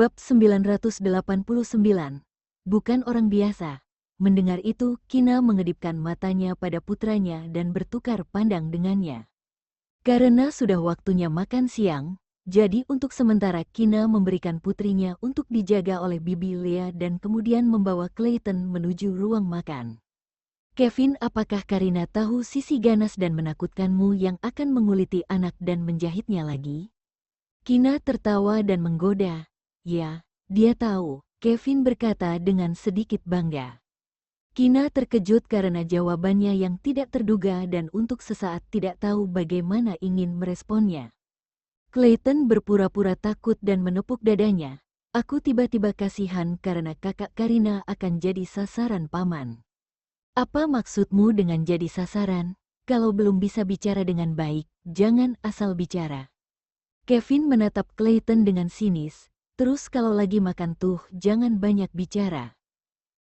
Bab 989. Bukan orang biasa. Mendengar itu, Kina mengedipkan matanya pada putranya dan bertukar pandang dengannya. Karena sudah waktunya makan siang, jadi untuk sementara Kina memberikan putrinya untuk dijaga oleh Bibi Lea dan kemudian membawa Clayton menuju ruang makan. Kevin, apakah Karina tahu sisi ganas dan menakutkanmu yang akan menguliti anak dan menjahitnya lagi? Kina tertawa dan menggoda. Ya, dia tahu, Kevin berkata dengan sedikit bangga. Kina terkejut karena jawabannya yang tidak terduga dan untuk sesaat tidak tahu bagaimana ingin meresponnya. Clayton berpura-pura takut dan menepuk dadanya. Aku tiba-tiba kasihan karena kakak Karina akan jadi sasaran paman. Apa maksudmu dengan jadi sasaran? Kalau belum bisa bicara dengan baik, jangan asal bicara. Kevin menatap Clayton dengan sinis. Terus kalau lagi makan tuh jangan banyak bicara.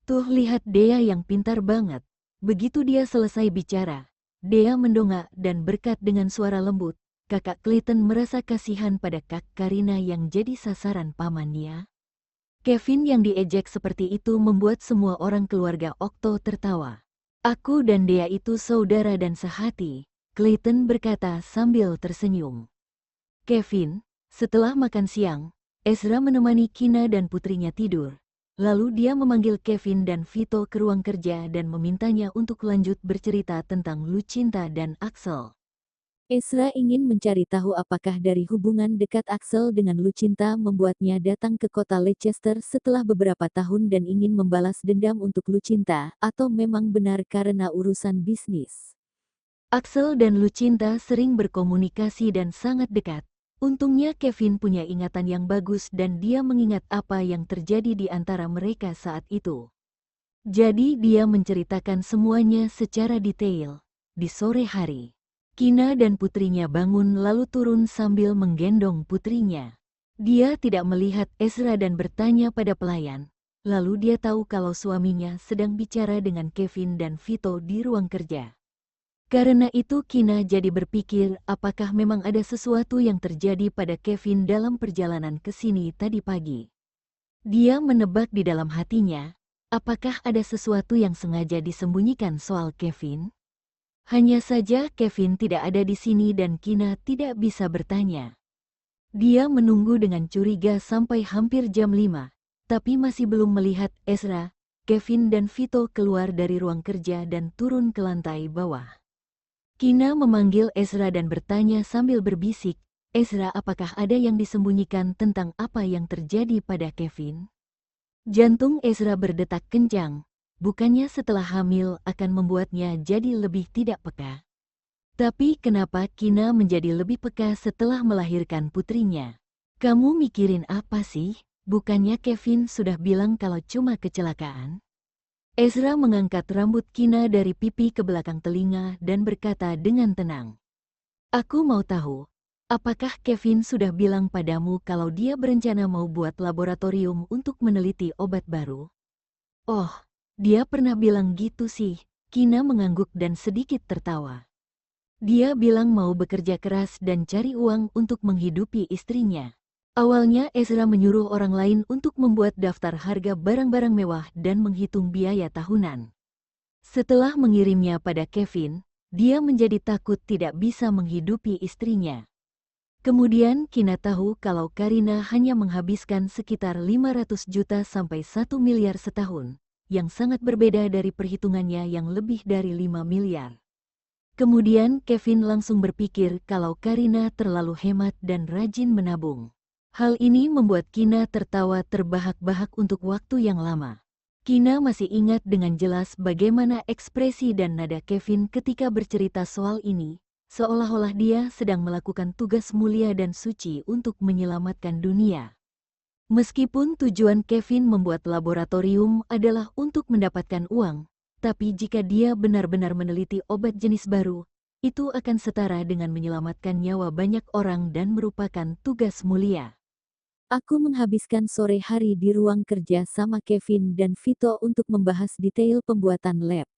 Tuh lihat Dea yang pintar banget. Begitu dia selesai bicara, Dea mendongak dan berkat dengan suara lembut. Kakak Clayton merasa kasihan pada Kak Karina yang jadi sasaran pamannya. Kevin yang diejek seperti itu membuat semua orang keluarga Okto tertawa. Aku dan Dea itu saudara dan sehati, Clayton berkata sambil tersenyum. Kevin, setelah makan siang, Ezra menemani Kina dan putrinya tidur. Lalu dia memanggil Kevin dan Vito ke ruang kerja dan memintanya untuk lanjut bercerita tentang Lucinta dan Axel. Ezra ingin mencari tahu apakah dari hubungan dekat Axel dengan Lucinta membuatnya datang ke kota Leicester setelah beberapa tahun dan ingin membalas dendam untuk Lucinta, atau memang benar karena urusan bisnis. Axel dan Lucinta sering berkomunikasi dan sangat dekat. Untungnya Kevin punya ingatan yang bagus dan dia mengingat apa yang terjadi di antara mereka saat itu. Jadi dia menceritakan semuanya secara detail. Di sore hari, Kina dan putrinya bangun lalu turun sambil menggendong putrinya. Dia tidak melihat Ezra dan bertanya pada pelayan. Lalu dia tahu kalau suaminya sedang bicara dengan Kevin dan Vito di ruang kerja. Karena itu Kina jadi berpikir apakah memang ada sesuatu yang terjadi pada Kevin dalam perjalanan ke sini tadi pagi. Dia menebak di dalam hatinya, apakah ada sesuatu yang sengaja disembunyikan soal Kevin? Hanya saja Kevin tidak ada di sini dan Kina tidak bisa bertanya. Dia menunggu dengan curiga sampai hampir jam 5, tapi masih belum melihat Ezra, Kevin dan Vito keluar dari ruang kerja dan turun ke lantai bawah. Kina memanggil Ezra dan bertanya sambil berbisik, Ezra, apakah ada yang disembunyikan tentang apa yang terjadi pada Kevin? Jantung Ezra berdetak kencang, bukannya setelah hamil akan membuatnya jadi lebih tidak peka. Tapi kenapa Kina menjadi lebih peka setelah melahirkan putrinya? Kamu mikirin apa sih? Bukannya Kevin sudah bilang kalau cuma kecelakaan? Ezra mengangkat rambut Kina dari pipi ke belakang telinga dan berkata dengan tenang. Aku mau tahu, apakah Kevin sudah bilang padamu kalau dia berencana mau buat laboratorium untuk meneliti obat baru? Oh, dia pernah bilang gitu sih. Kina mengangguk dan sedikit tertawa. Dia bilang mau bekerja keras dan cari uang untuk menghidupi istrinya. Awalnya Ezra menyuruh orang lain untuk membuat daftar harga barang-barang mewah dan menghitung biaya tahunan. Setelah mengirimnya pada Kevin, dia menjadi takut tidak bisa menghidupi istrinya. Kemudian Kina tahu kalau Karina hanya menghabiskan sekitar 500 juta sampai 1 miliar setahun, yang sangat berbeda dari perhitungannya yang lebih dari 5 miliar. Kemudian Kevin langsung berpikir kalau Karina terlalu hemat dan rajin menabung. Hal ini membuat Kina tertawa terbahak-bahak untuk waktu yang lama. Kina masih ingat dengan jelas bagaimana ekspresi dan nada Kevin ketika bercerita soal ini, seolah-olah dia sedang melakukan tugas mulia dan suci untuk menyelamatkan dunia. Meskipun tujuan Kevin membuat laboratorium adalah untuk mendapatkan uang, tapi jika dia benar-benar meneliti obat jenis baru, itu akan setara dengan menyelamatkan nyawa banyak orang dan merupakan tugas mulia. Aku menghabiskan sore hari di ruang kerja sama Kevin dan Vito untuk membahas detail pembuatan lab,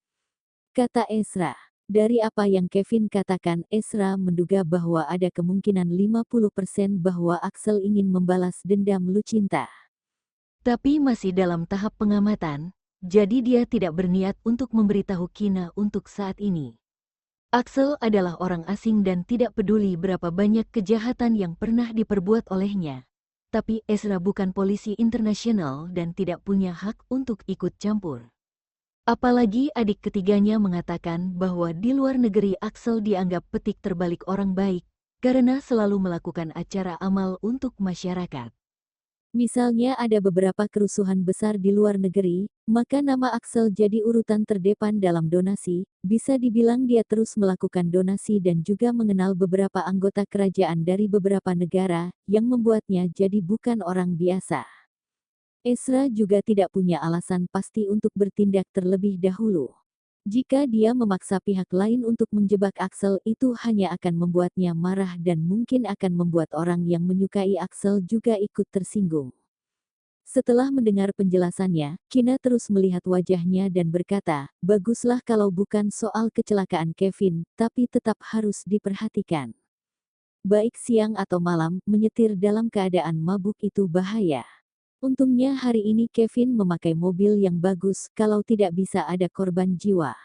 kata Ezra. Dari apa yang Kevin katakan, Ezra menduga bahwa ada kemungkinan 50% bahwa Axel ingin membalas dendam Lucinta. Tapi masih dalam tahap pengamatan, jadi dia tidak berniat untuk memberitahu Kina untuk saat ini. Axel adalah orang asing dan tidak peduli berapa banyak kejahatan yang pernah diperbuat olehnya. Tapi Ezra bukan polisi internasional dan tidak punya hak untuk ikut campur. Apalagi adik ketiganya mengatakan bahwa di luar negeri Axel dianggap petik terbalik orang baik, karena selalu melakukan acara amal untuk masyarakat. Misalnya ada beberapa kerusuhan besar di luar negeri, maka nama Axel jadi urutan terdepan dalam donasi. Bisa dibilang dia terus melakukan donasi dan juga mengenal beberapa anggota kerajaan dari beberapa negara, yang membuatnya jadi bukan orang biasa. Ezra juga tidak punya alasan pasti untuk bertindak terlebih dahulu. Jika dia memaksa pihak lain untuk menjebak Axel, itu hanya akan membuatnya marah dan mungkin akan membuat orang yang menyukai Axel juga ikut tersinggung. Setelah mendengar penjelasannya, Kina terus melihat wajahnya dan berkata, baguslah kalau bukan soal kecelakaan Kevin, tapi tetap harus diperhatikan. Baik siang atau malam, menyetir dalam keadaan mabuk itu bahaya. Untungnya hari ini Kevin memakai mobil yang bagus, kalau tidak bisa ada korban jiwa.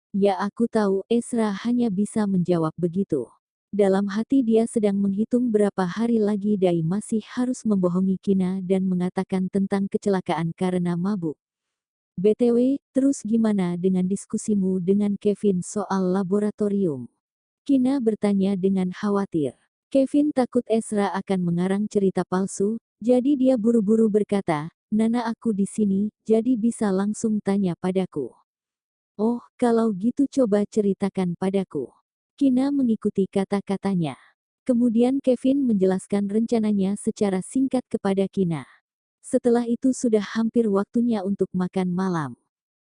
Ya aku tahu, Ezra hanya bisa menjawab begitu. Dalam hati dia sedang menghitung berapa hari lagi Dai masih harus membohongi Kina dan mengatakan tentang kecelakaan karena mabuk. BTW, terus gimana dengan diskusimu dengan Kevin soal laboratorium? Kina bertanya dengan khawatir. Kevin takut Ezra akan mengarang cerita palsu, jadi dia buru-buru berkata, Nana aku di sini, jadi bisa langsung tanya padaku. Oh, kalau gitu coba ceritakan padaku. Kina mengikuti kata-katanya. Kemudian Kevin menjelaskan rencananya secara singkat kepada Kina. Setelah itu sudah hampir waktunya untuk makan malam.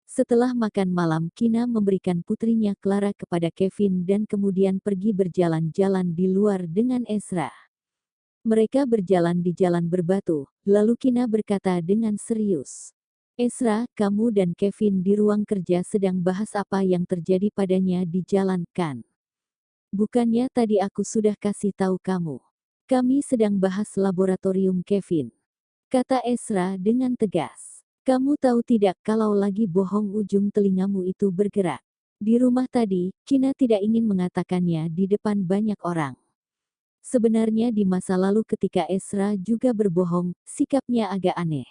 Setelah makan malam, Kina memberikan putrinya Clara kepada Kevin dan kemudian pergi berjalan-jalan di luar dengan Ezra. Mereka berjalan di jalan berbatu, lalu Kina berkata dengan serius. Ezra, kamu dan Kevin di ruang kerja sedang bahas apa yang terjadi padanya di jalan, kan? Bukannya tadi aku sudah kasih tahu kamu. Kami sedang bahas laboratorium Kevin. Kata Ezra dengan tegas. Kamu tahu tidak kalau lagi bohong ujung telingamu itu bergerak. Di rumah tadi, Kina tidak ingin mengatakannya di depan banyak orang. Sebenarnya di masa lalu ketika Ezra juga berbohong, sikapnya agak aneh.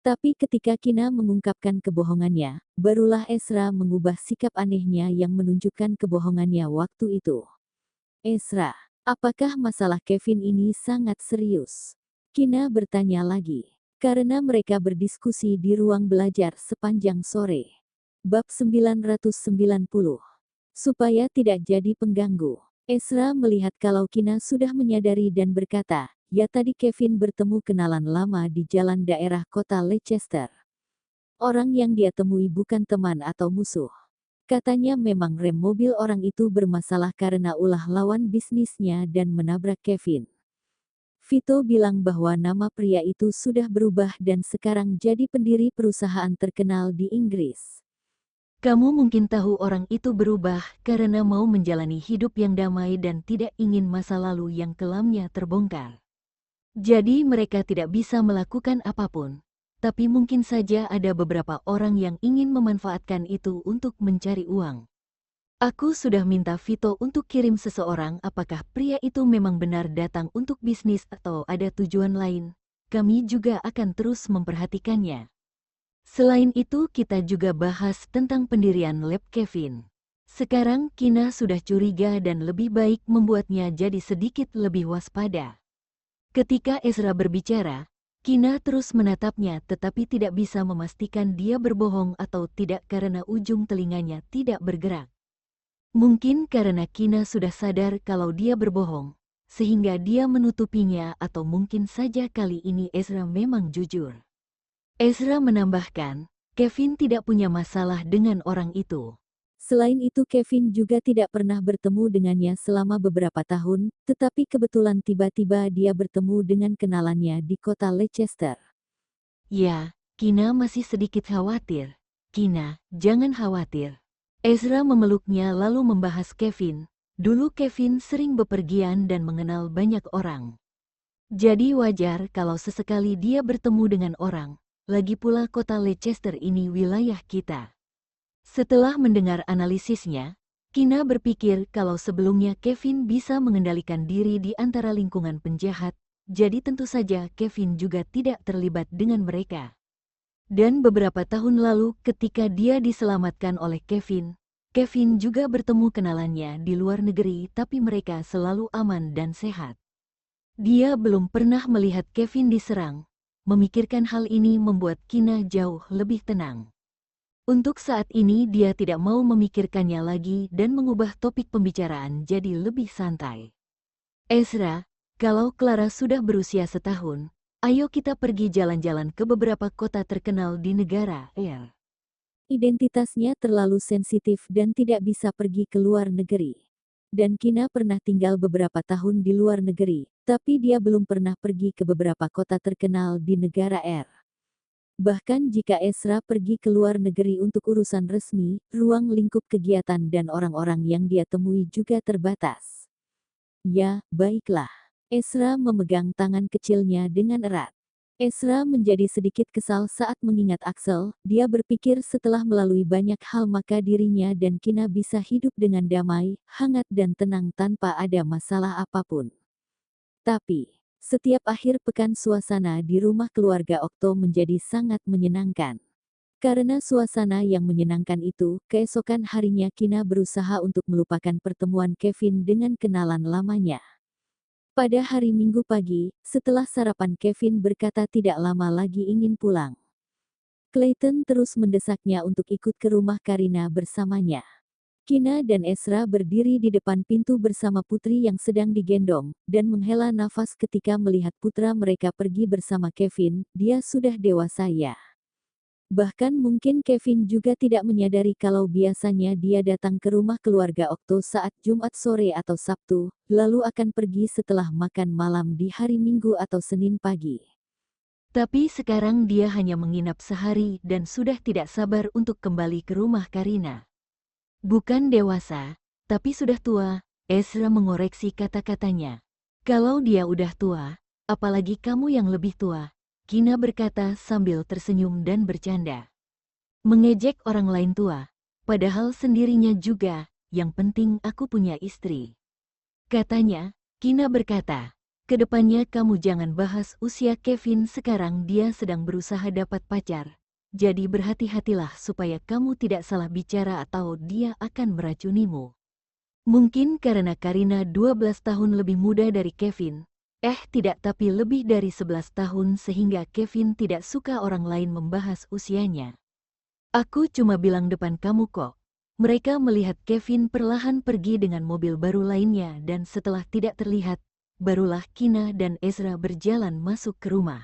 Tapi ketika Kina mengungkapkan kebohongannya, barulah Ezra mengubah sikap anehnya yang menunjukkan kebohongannya waktu itu. Ezra, apakah masalah Kevin ini sangat serius? Kina bertanya lagi. Karena mereka berdiskusi di ruang belajar sepanjang sore. Bab 990. Supaya tidak jadi pengganggu. Ezra melihat kalau Kina sudah menyadari dan berkata, ya tadi Kevin bertemu kenalan lama di jalan daerah kota Leicester. Orang yang dia temui bukan teman atau musuh. Katanya memang rem mobil orang itu bermasalah karena ulah lawan bisnisnya dan menabrak Kevin. Vito bilang bahwa nama pria itu sudah berubah dan sekarang jadi pendiri perusahaan terkenal di Inggris. Kamu mungkin tahu orang itu berubah karena mau menjalani hidup yang damai dan tidak ingin masa lalu yang kelamnya terbongkar. Jadi mereka tidak bisa melakukan apapun. Tapi mungkin saja ada beberapa orang yang ingin memanfaatkan itu untuk mencari uang. Aku sudah minta Vito untuk kirim seseorang apakah pria itu memang benar datang untuk bisnis atau ada tujuan lain. Kami juga akan terus memperhatikannya. Selain itu kita juga bahas tentang pendirian lab Kevin. Sekarang Kina sudah curiga dan lebih baik membuatnya jadi sedikit lebih waspada. Ketika Ezra berbicara, Kina terus menatapnya tetapi tidak bisa memastikan dia berbohong atau tidak karena ujung telinganya tidak bergerak. Mungkin karena Kina sudah sadar kalau dia berbohong, sehingga dia menutupinya atau mungkin saja kali ini Ezra memang jujur. Ezra menambahkan, Kevin tidak punya masalah dengan orang itu. Selain itu Kevin juga tidak pernah bertemu dengannya selama beberapa tahun, tetapi kebetulan tiba-tiba dia bertemu dengan kenalannya di kota Leicester. Ya, Kina masih sedikit khawatir. Kina, jangan khawatir. Ezra memeluknya lalu membahas Kevin. Dulu Kevin sering bepergian dan mengenal banyak orang. Jadi wajar kalau sesekali dia bertemu dengan orang. Lagi pula kota Leicester ini wilayah kita. Setelah mendengar analisisnya, Kina berpikir kalau sebelumnya Kevin bisa mengendalikan diri di antara lingkungan penjahat, jadi tentu saja Kevin juga tidak terlibat dengan mereka. Dan beberapa tahun lalu ketika dia diselamatkan oleh Kevin, Kevin juga bertemu kenalannya di luar negeri tapi mereka selalu aman dan sehat. Dia belum pernah melihat Kevin diserang. Memikirkan hal ini membuat Kina jauh lebih tenang. Untuk saat ini dia tidak mau memikirkannya lagi dan mengubah topik pembicaraan jadi lebih santai. Ezra, kalau Clara sudah berusia setahun, ayo kita pergi jalan-jalan ke beberapa kota terkenal di negara Air. Identitasnya terlalu sensitif dan tidak bisa pergi ke luar negeri. Dan Kina pernah tinggal beberapa tahun di luar negeri, tapi dia belum pernah pergi ke beberapa kota terkenal di negara R. Bahkan jika Ezra pergi ke luar negeri untuk urusan resmi, ruang lingkup kegiatan dan orang-orang yang dia temui juga terbatas. Ya, baiklah. Ezra memegang tangan kecilnya dengan erat. Ezra menjadi sedikit kesal saat mengingat Axel. Dia berpikir setelah melalui banyak hal maka dirinya dan Kina bisa hidup dengan damai, hangat dan tenang tanpa ada masalah apapun. Tapi, setiap akhir pekan suasana di rumah keluarga Okto menjadi sangat menyenangkan. Karena suasana yang menyenangkan itu, keesokan harinya Kina berusaha untuk melupakan pertemuan Kevin dengan kenalan lamanya. Pada hari Minggu pagi, setelah sarapan Kevin berkata tidak lama lagi ingin pulang. Clayton terus mendesaknya untuk ikut ke rumah Karina bersamanya. Kina dan Ezra berdiri di depan pintu bersama putri yang sedang digendong, dan menghela nafas ketika melihat putra mereka pergi bersama Kevin. Dia sudah dewasa ya. Bahkan mungkin Kevin juga tidak menyadari kalau biasanya dia datang ke rumah keluarga Okto saat Jumat sore atau Sabtu, lalu akan pergi setelah makan malam di hari Minggu atau Senin pagi. Tapi sekarang dia hanya menginap sehari dan sudah tidak sabar untuk kembali ke rumah Karina. Bukan dewasa, tapi sudah tua, Ezra mengoreksi kata-katanya. Kalau dia udah tua, apalagi kamu yang lebih tua, Kina berkata sambil tersenyum dan bercanda. Mengejek orang lain tua, padahal sendirinya juga, yang penting aku punya istri. Katanya, Kina berkata, kedepannya kamu jangan bahas usia Kevin sekarang dia sedang berusaha dapat pacar. Jadi berhati-hatilah supaya kamu tidak salah bicara atau dia akan meracunimu. Mungkin karena Karina 12 tahun lebih muda dari Kevin. Tidak tapi lebih dari 11 tahun sehingga Kevin tidak suka orang lain membahas usianya. Aku cuma bilang depan kamu kok. Mereka melihat Kevin perlahan pergi dengan mobil baru lainnya dan setelah tidak terlihat, barulah Kina dan Ezra berjalan masuk ke rumah.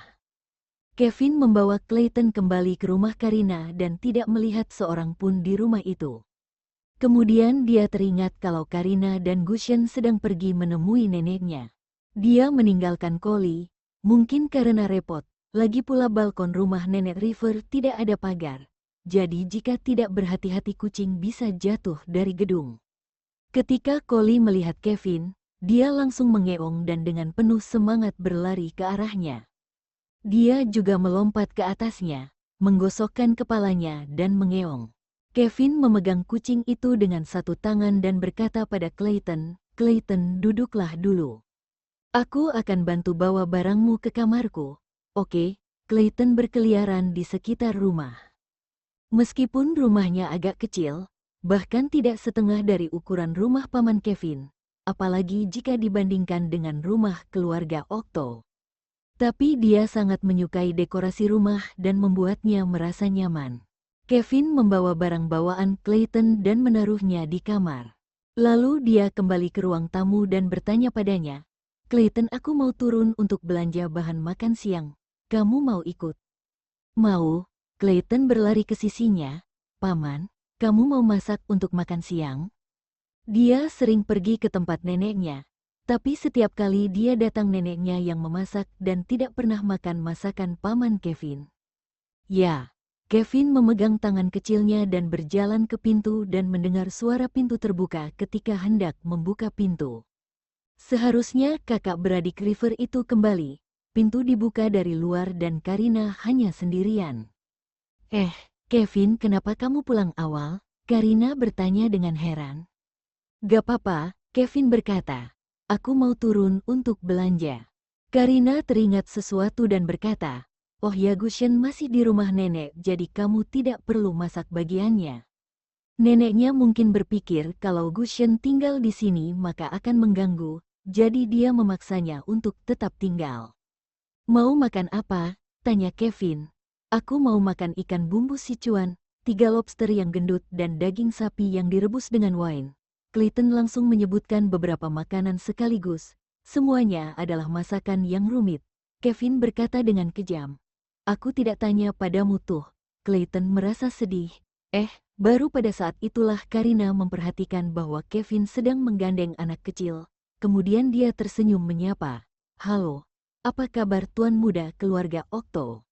Kevin membawa Clayton kembali ke rumah Karina dan tidak melihat seorang pun di rumah itu. Kemudian dia teringat kalau Karina dan Gushen sedang pergi menemui neneknya. Dia meninggalkan Collie, mungkin karena repot, lagi pula balkon rumah nenek River tidak ada pagar. Jadi jika tidak berhati-hati kucing bisa jatuh dari gedung. Ketika Collie melihat Kevin, dia langsung mengeong dan dengan penuh semangat berlari ke arahnya. Dia juga melompat ke atasnya, menggosokkan kepalanya dan mengeong. Kevin memegang kucing itu dengan satu tangan dan berkata pada Clayton, "Clayton, duduklah dulu. Aku akan bantu bawa barangmu ke kamarku." Oke, Clayton berkeliaran di sekitar rumah. Meskipun rumahnya agak kecil, bahkan tidak setengah dari ukuran rumah paman Kevin, apalagi jika dibandingkan dengan rumah keluarga Okto. Tapi dia sangat menyukai dekorasi rumah dan membuatnya merasa nyaman. Kevin membawa barang bawaan Clayton dan menaruhnya di kamar. Lalu dia kembali ke ruang tamu dan bertanya padanya, "Clayton, aku mau turun untuk belanja bahan makan siang. Kamu mau ikut?" "Mau." Clayton berlari ke sisinya. "Paman, kamu mau masak untuk makan siang?" Dia sering pergi ke tempat neneknya, tapi setiap kali dia datang neneknya yang memasak dan tidak pernah makan masakan paman Kevin. Ya, Kevin memegang tangan kecilnya dan berjalan ke pintu dan mendengar suara pintu terbuka ketika hendak membuka pintu. Seharusnya kakak beradik River itu kembali. Pintu dibuka dari luar dan Karina hanya sendirian. Kevin, kenapa kamu pulang awal? Karina bertanya dengan heran. Gak apa-apa, Kevin berkata. Aku mau turun untuk belanja. Karina teringat sesuatu dan berkata, oh ya, Gushen masih di rumah nenek, jadi kamu tidak perlu masak bagiannya. Neneknya mungkin berpikir kalau Gushen tinggal di sini maka akan mengganggu, jadi dia memaksanya untuk tetap tinggal. Mau makan apa? Tanya Kevin. Aku mau makan ikan bumbu Sichuan, 3 lobster yang gendut dan daging sapi yang direbus dengan wine. Clayton langsung menyebutkan beberapa makanan sekaligus. Semuanya adalah masakan yang rumit. Kevin berkata dengan kejam. Aku tidak tanya padamu tuh. Clayton merasa sedih. Baru pada saat itulah Karina memperhatikan bahwa Kevin sedang menggandeng anak kecil. Kemudian dia tersenyum menyapa. Halo, apa kabar Tuan Muda keluarga Okto?